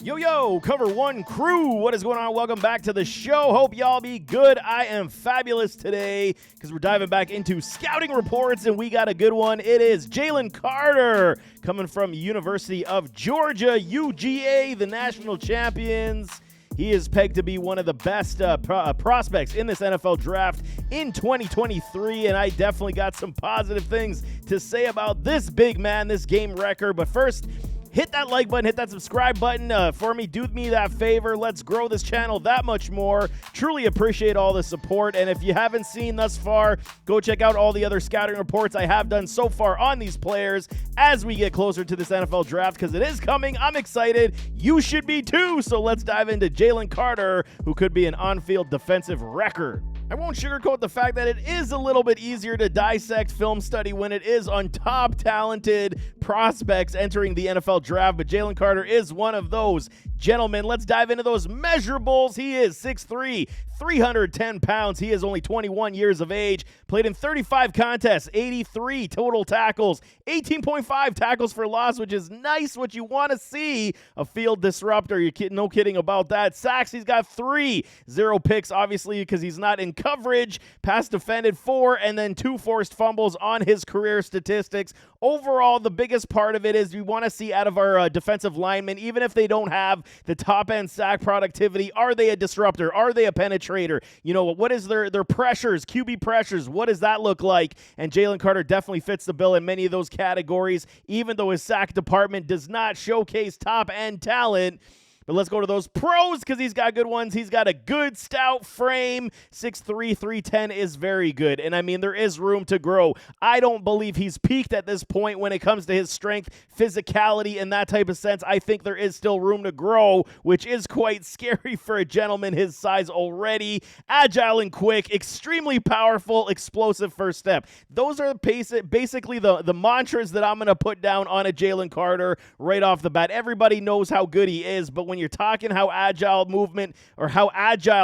Yo, Cover One crew, what is going on? Welcome back to the show. Hope y'all be good. I am fabulous today because we're diving back into scouting reports, and we got a good one. It is Jalen Carter coming from University of Georgia, UGA, the national champions. He is pegged to be one of the best prospects in this NFL draft in 2023, and I definitely got some positive things to say about this big man, this game wrecker. But first, hit that like button, hit that subscribe button for me. Do me that favor. Let's grow this channel that much more. Truly appreciate all the support. And if you haven't seen thus far, go check out all the other scouting reports I have done so far on these players as we get closer to this NFL draft, because it is coming. I'm excited. You should be too. So let's dive into Jalen Carter, who could be an on-field defensive wrecker. I won't sugarcoat the fact that it is a little bit easier to dissect film study when it is on top talented prospects entering the NFL draft, but Jalen Carter is one of those. Gentlemen, let's dive into those measurables. He is 6'3", 310 pounds. He is only 21 years of age, played in 35 contests, 83 total tackles, 18.5 tackles for loss, which is nice, what you want to see. A field disruptor, no kidding about that. Sacks, he's got 3, 0 picks, obviously, because he's not in coverage. Pass defended 4, and then 2 forced fumbles on his career statistics. Overall, the biggest part of it is we want to see out of our defensive linemen, even if they don't have the top-end sack productivity, are they a disruptor? Are they a penetrator? You know, what is their pressures, QB pressures? What does that look like? And Jalen Carter definitely fits the bill in many of those categories, even though his sack department does not showcase top-end talent. But let's go to those pros because he's got good ones. He's got a good stout frame. 6'3", 310 is very good. And I mean, there is room to grow. I don't believe he's peaked at this point when it comes to his strength, physicality, and that type of sense. I think there is still room to grow, which is quite scary for a gentleman his size already. Agile and quick, extremely powerful, explosive first step. Those are basically the mantras that I'm going to put down on a Jalen Carter right off the bat. Everybody knows how good he is, but when you're talking how agile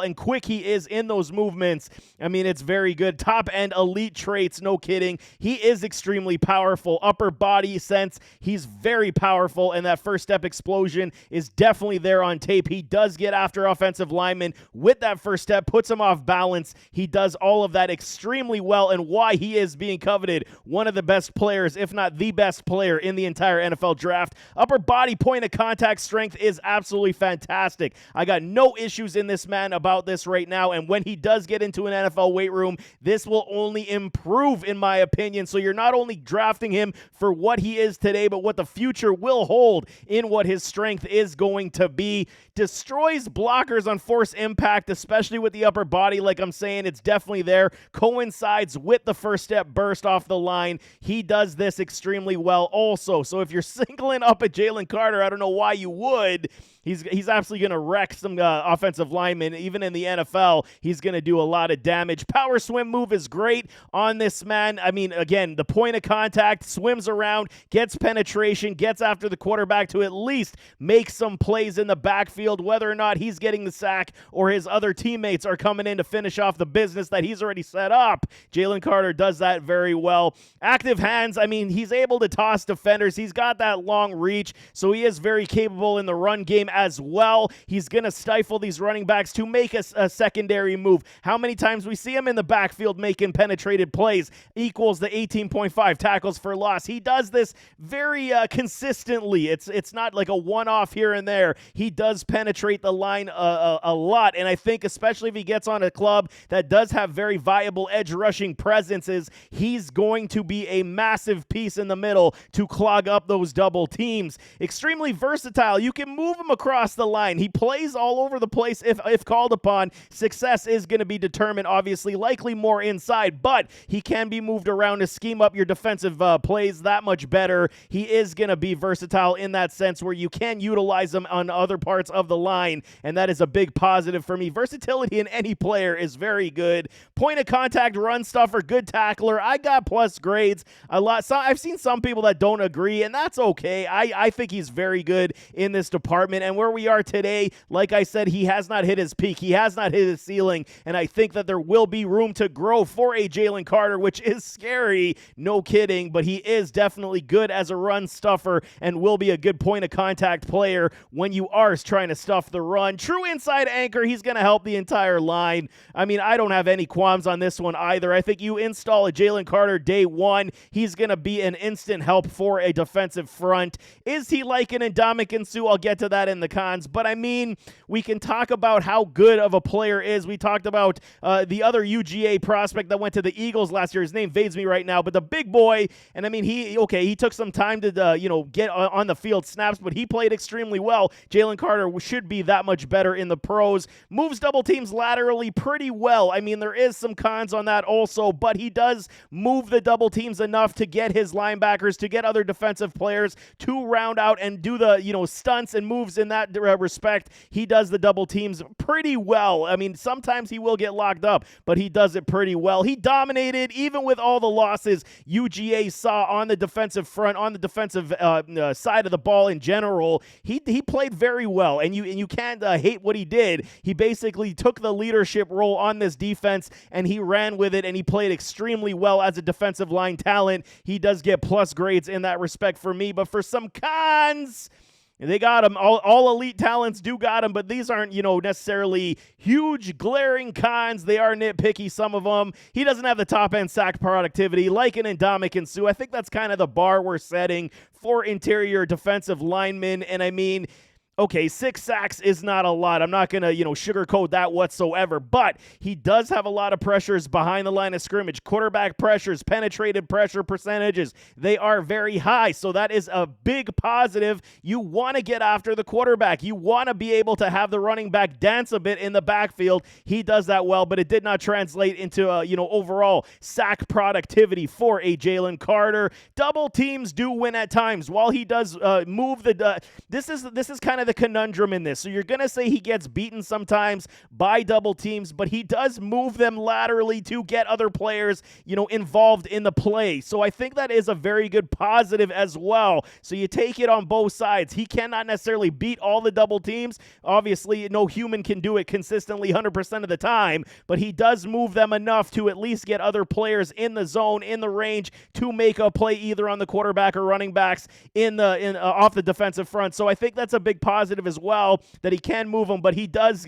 and quick he is in those movements, I mean, it's very good. Top end elite traits, no kidding. He is extremely powerful. Upper body sense, he's very powerful, and that first step explosion is definitely there on tape. He does get after offensive linemen with that first step, puts him off balance. He does all of that extremely well, and why he is being coveted one of the best players, if not the best player in the entire NFL draft. Upper body point of contact strength is absolutely fantastic. I got no issues in this man about this right now, and when he does get into an NFL weight room, this will only improve in my opinion. So you're not only drafting him for what he is today, but what the future will hold in what his strength is going to be. Destroys blockers on force impact, especially with the upper body. Like I'm saying, it's definitely there. Coincides with the first step burst off the line. He does this extremely well also. So if you're singling up at Jalen Carter, I don't know why you would. He's absolutely going to wreck some offensive linemen. Even in the NFL, he's going to do a lot of damage. Power swim move is great on this man. I mean, again, the point of contact, swims around, gets penetration, gets after the quarterback to at least make some plays in the backfield, whether or not he's getting the sack or his other teammates are coming in to finish off the business that he's already set up. Jalen Carter does that very well. Active hands, I mean, he's able to toss defenders. He's got that long reach, so he is very capable in the run game as well. He's going to stifle these running backs to make a secondary move. How many times we see him in the backfield making penetrated plays equals the 18.5 tackles for loss. He does this very consistently. It's not like a one-off here and there. He does penetrate the line a lot, and I think especially if he gets on a club that does have very viable edge rushing presences, he's going to be a massive piece in the middle to clog up those double teams. Extremely versatile. You can move him across the line. He plays all over the place if called upon. Success is going to be determined, obviously, likely more inside, but he can be moved around to scheme up your defensive plays that much better. He is going to be versatile in that sense where you can utilize him on other parts of above the line, and that is a big positive for me. Versatility in any player is very good. Point of contact, run stuffer, good tackler. I got plus grades a lot. So I've seen some people that don't agree, and that's okay. I think he's very good in this department, and where we are today, like I said, he has not hit his peak. He has not hit his ceiling, and I think that there will be room to grow for a Jalen Carter, which is scary, no kidding, but he is definitely good as a run stuffer and will be a good point of contact player when you are trying to stuff the run. True inside anchor, he's going to help the entire line. I mean, I don't have any qualms on this one either. I think you install a Jalen Carter day one, he's going to be an instant help for a defensive front. Is he like an Ndamukong Suh? I'll get to that in the cons, but I mean, we can talk about how good of a player is. We talked about the other UGA prospect that went to the Eagles last year. His name fades me right now, but the big boy, and I mean, he took some time to, get on the field snaps, but he played extremely well. Jalen Carter should be that much better in the pros. Moves double teams laterally pretty well. I mean, there is some cons on that also, but he does move the double teams enough to get his linebackers, to get other defensive players to round out and do the, stunts and moves in that respect. He does the double teams pretty well. I mean, sometimes he will get locked up, but he does it pretty well. He dominated even with all the losses UGA saw on the defensive front, on the defensive side of the ball in general. He played very well, and you can't hate what he did. He basically took the leadership role on this defense, and he ran with it, and he played extremely well as a defensive line talent. He does get plus grades in that respect for me, but for some cons, they got him. All elite talents do got him, but these aren't, necessarily huge, glaring cons. They are nitpicky, some of them. He doesn't have the top-end sack productivity like an Ndamukong Suh. I think that's kind of the bar we're setting for interior defensive linemen, and I mean, okay, 6 sacks is not a lot. I'm not going to, sugarcoat that whatsoever, but he does have a lot of pressures behind the line of scrimmage. Quarterback pressures, penetrated pressure percentages, they are very high, so that is a big positive. You want to get after the quarterback. You want to be able to have the running back dance a bit in the backfield. He does that well, but it did not translate into, overall sack productivity for a Jalen Carter. Double teams do win at times. While he does move the this is kind of the conundrum in this. So you're going to say he gets beaten sometimes by double teams, but he does move them laterally to get other players, involved in the play. So I think that is a very good positive as well. So you take it on both sides. He cannot necessarily beat all the double teams. Obviously, no human can do it consistently 100% of the time, but he does move them enough to at least get other players in the zone, in the range, to make a play either on the quarterback or running backs off the defensive front. So I think that's a big positive as well, that he can move them, but he does,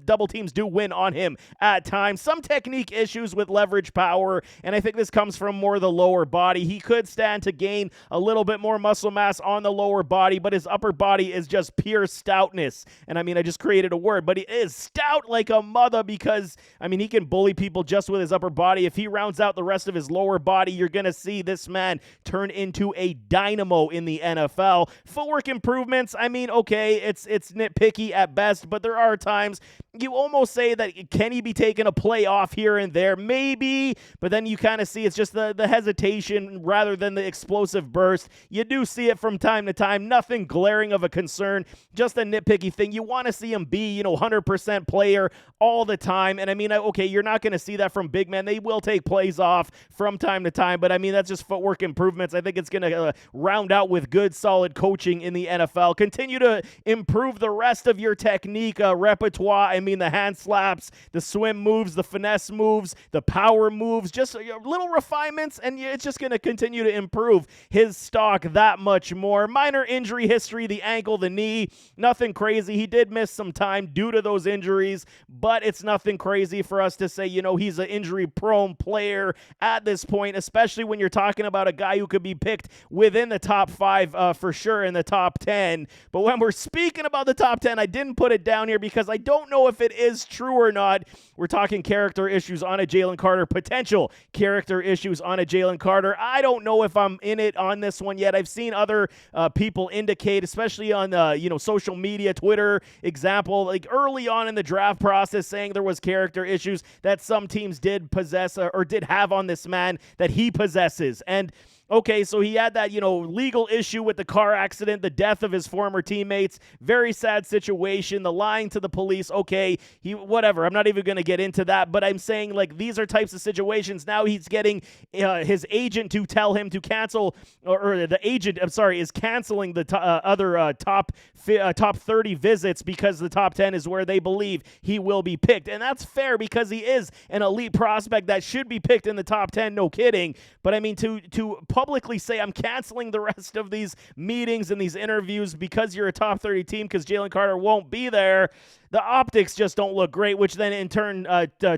double teams do win on him at times. Some technique issues with leverage power, and I think this comes from more the lower body. He could stand to gain a little bit more muscle mass on the lower body, but his upper body is just pure stoutness. And I mean, I just created a word, but he is stout like a mother because, I mean, he can bully people just with his upper body. If he rounds out the rest of his lower body, you're going to see this man turn into a dynamo in the NFL. Footwork improvements, I mean, okay, it's nitpicky at best, but there are times you almost say that can he be taking a play off here and there? Maybe, but then you kind of see it's just the hesitation rather than the explosive burst. You do see it from time to time. Nothing glaring of a concern, just a nitpicky thing. You want to see him be, 100% player all the time. And I mean, okay, you're not going to see that from big men. They will take plays off from time to time, but I mean, that's just footwork improvements. I think it's going to round out with good, solid coaching in the NFL. Continue to improve the rest of your technique repertoire. I mean, the hand slaps, the swim moves, the finesse moves, the power moves, just little refinements, and it's just going to continue to improve his stock that much more. Minor injury history, the ankle, the knee, nothing crazy. He did miss some time due to those injuries, but it's nothing crazy for us to say, he's an injury-prone player at this point, especially when you're talking about a guy who could be picked within the top 5 for sure, in the top 10. But when we're speaking about the top 10, I didn't put it down here because I don't know if it is true or not. We're talking character issues on a Jalen Carter, potential character issues on a Jalen Carter. I don't know if I'm in it on this one yet. I've seen other people indicate, especially on social media, Twitter, example, like early on in the draft process, saying there was character issues that some teams did possess or did have on this man that he possesses. And Okay, so he had that, legal issue with the car accident, the death of his former teammates. Very sad situation. The lying to the police. Okay, whatever. I'm not even going to get into that, but I'm saying, like, these are types of situations. Now he's getting his agent to tell him to cancel, or the agent, I'm sorry, is canceling the other top 30 visits because the top 10 is where they believe he will be picked. And that's fair because he is an elite prospect that should be picked in the top 10, no kidding. But I mean, to publicly say I'm canceling the rest of these meetings and these interviews because you're a top 30 team because Jalen Carter won't be there, the optics just don't look great, which then in turn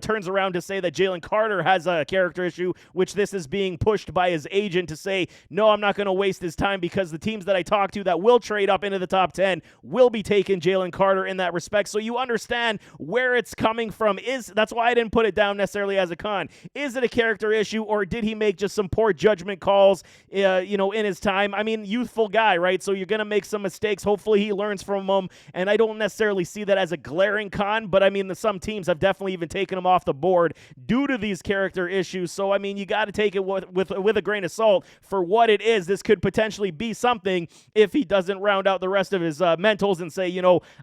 turns around to say that Jalen Carter has a character issue, which this is being pushed by his agent to say, no, I'm not going to waste his time because the teams that I talk to that will trade up into the top 10 will be taking Jalen Carter in that respect. So you understand where it's coming from. That's why I didn't put it down necessarily as a con. Is it a character issue, or did he make just some poor judgment calls, in his time? I mean, youthful guy, right? So you're going to make some mistakes. Hopefully he learns from them, and I don't necessarily see that as a glaring con, but I mean, some teams have definitely even taken him off the board due to these character issues. So I mean, you got to take it with a grain of salt for what it is. This could potentially be something if he doesn't round out the rest of his mentals and say,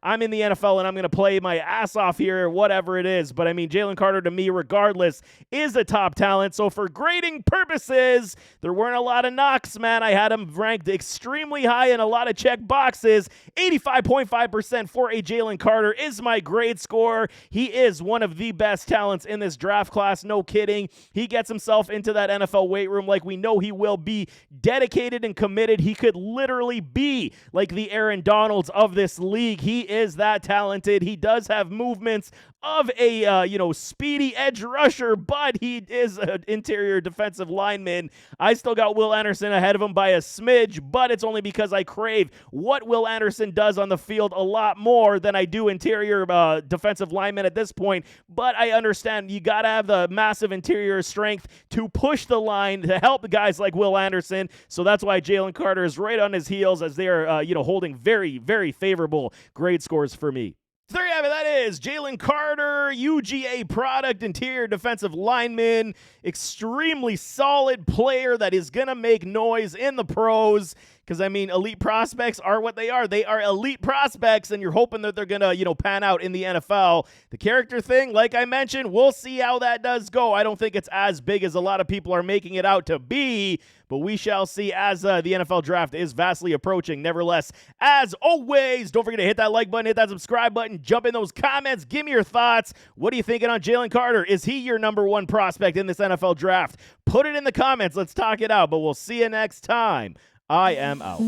I'm in the NFL and I'm going to play my ass off here, or whatever it is. But I mean, Jalen Carter, to me, regardless, is a top talent. So for grading purposes, there weren't a lot of knocks, man. I had him ranked extremely high in a lot of check boxes. 85.5% for a Jalen Carter is my grade score. He is one of the best talents in this draft class, no kidding. He gets himself into that NFL weight room like we know he will be, dedicated and committed. He could literally be like the Aaron Donalds of this league. He is that talented. He does have movements of a speedy edge rusher, but he is an interior defensive lineman. I still got Will Anderson ahead of him by a smidge, but it's only because I crave what Will Anderson does on the field a lot more than I do interior defensive lineman at this point. But I understand you got to have the massive interior strength to push the line to help the guys like Will Anderson. So that's why Jalen Carter is right on his heels, as they are holding very, very favorable grade scores for me. So there you have it. That is Jalen Carter, UGA product, interior defensive lineman, extremely solid player that is going to make noise in the pros. Because, I mean, elite prospects are what they are. They are elite prospects, and you're hoping that they're going to, pan out in the NFL. The character thing, like I mentioned, we'll see how that does go. I don't think it's as big as a lot of people are making it out to be, but we shall see as the NFL draft is vastly approaching. Nevertheless, as always, don't forget to hit that like button, hit that subscribe button, jump in those comments, give me your thoughts. What are you thinking on Jalen Carter? Is he your number one prospect in this NFL draft? Put it in the comments. Let's talk it out, but we'll see you next time. I am out.